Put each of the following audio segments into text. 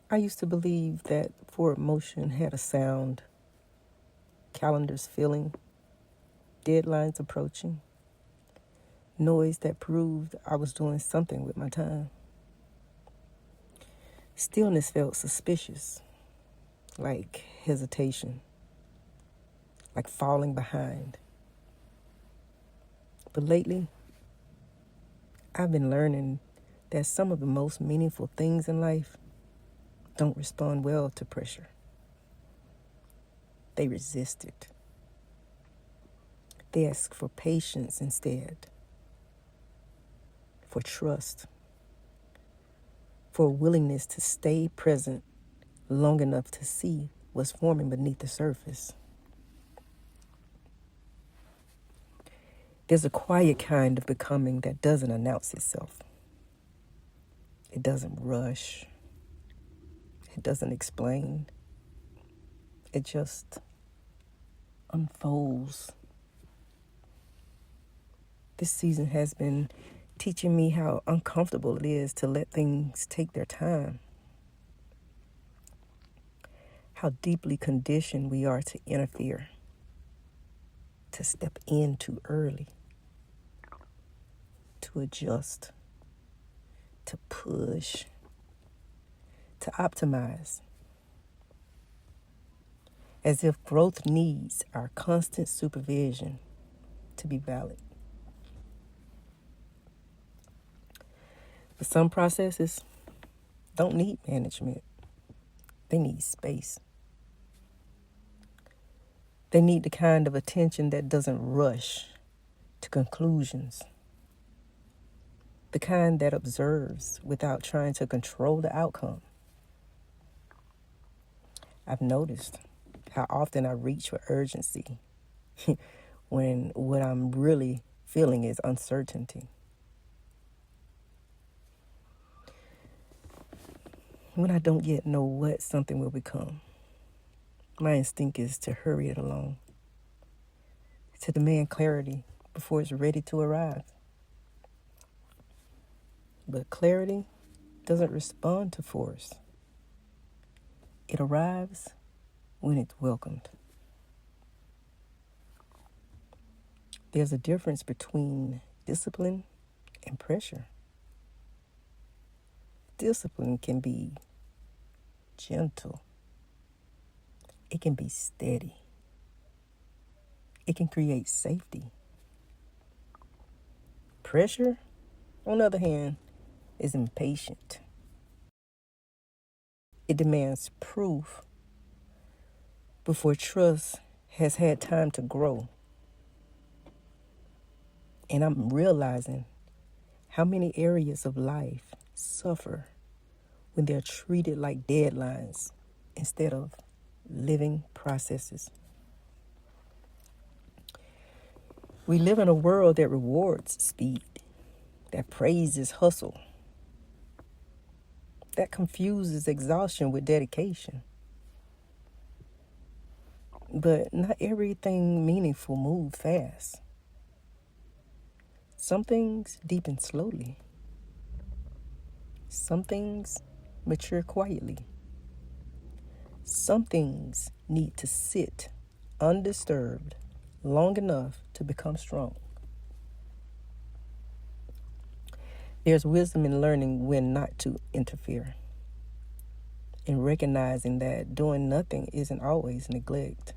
I used to believe that forward motion had a sound, calendars filling, deadlines approaching, noise that proved I was doing something with my time. Stillness felt suspicious, like hesitation, like falling behind. But lately, I've been learning that some of the most meaningful things in life don't respond well to pressure. They resist it. They ask for patience instead, for trust, for a willingness to stay present long enough to see what's forming beneath the surface. There's a quiet kind of becoming that doesn't announce itself. It doesn't rush. It doesn't explain. It just unfolds. This season has been teaching me how uncomfortable it is to let things take their time. How deeply conditioned we are to interfere, to step in too early, to adjust, to push, to optimize. As if growth needs our constant supervision to be valid. But some processes don't need management. They need space. They need the kind of attention that doesn't rush to conclusions. The kind that observes without trying to control the outcome. I've noticed how often I reach for urgency when what I'm really feeling is uncertainty. When I don't yet know what something will become, my instinct is to hurry it along, to demand clarity before it's ready to arrive. But clarity doesn't respond to force. It arrives when it's welcomed. There's a difference between discipline and pressure. Discipline can be gentle. It can be steady. It can create safety. Pressure, on the other hand, is impatient. It demands proof before trust has had time to grow. And I'm realizing how many areas of life suffer when they're treated like deadlines instead of living processes. We live in a world that rewards speed, that praises hustle, that confuses exhaustion with dedication. But not everything meaningful moves fast. Some things deepen slowly. Some things mature quietly. Some things need to sit undisturbed long enough to become strong. There's wisdom in learning when not to interfere, in recognizing that doing nothing isn't always neglect.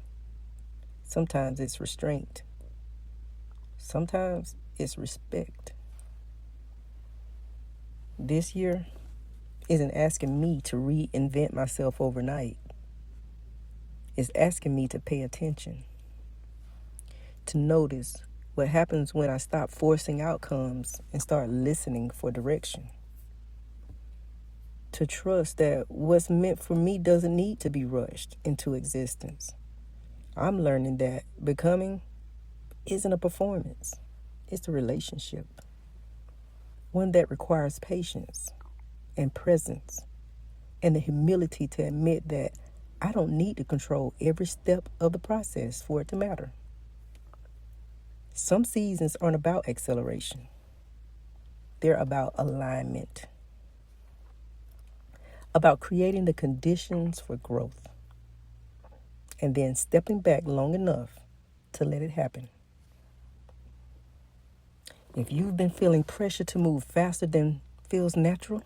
Sometimes it's restraint. Sometimes it's respect. This year isn't asking me to reinvent myself overnight. It's asking me to pay attention, to notice what happens when I stop forcing outcomes and start listening for direction. To trust that what's meant for me doesn't need to be rushed into existence. I'm learning that becoming isn't a performance. It's a relationship. One that requires patience and presence and the humility to admit that I don't need to control every step of the process for it to matter. Some seasons aren't about acceleration. They're about alignment. about creating the conditions for growth and then stepping back long enough to let it happen. If you've been feeling pressure to move faster than feels natural,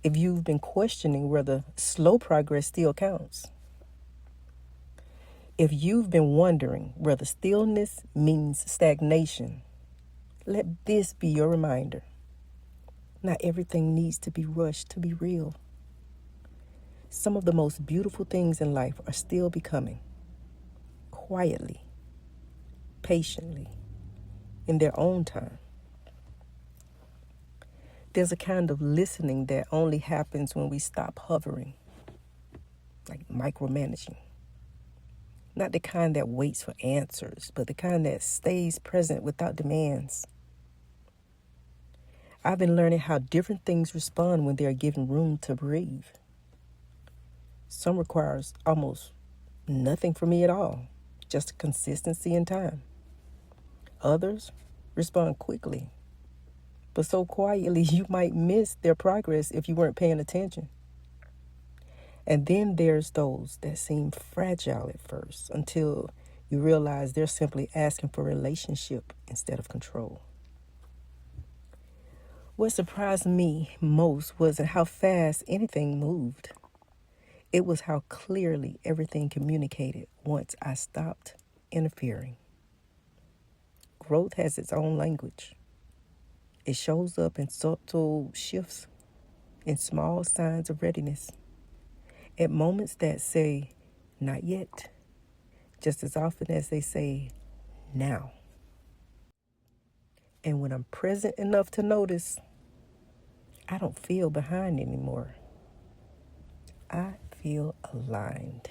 if you've been questioning whether slow progress still counts, if you've been wondering whether stillness means stagnation, let this be your reminder. Not everything needs to be rushed to be real. Some of the most beautiful things in life are still becoming, quietly, patiently, in their own time. There's a kind of listening that only happens when we stop hovering, like micromanaging. Not the kind that waits for answers, but the kind that stays present without demands. I've been learning how different things respond when they are given room to breathe. Some requires almost nothing from me at all, just consistency and time. Others respond quickly, but so quietly you might miss their progress if you weren't paying attention. And then there's those that seem fragile at first until you realize they're simply asking for relationship instead of control. What surprised me most wasn't how fast anything moved. It was how clearly everything communicated once I stopped interfering. Growth has its own language. It shows up in subtle shifts, in small signs of readiness, at moments that say, not yet, just as often as they say, now. And when I'm present enough to notice, I don't feel behind anymore. I feel aligned.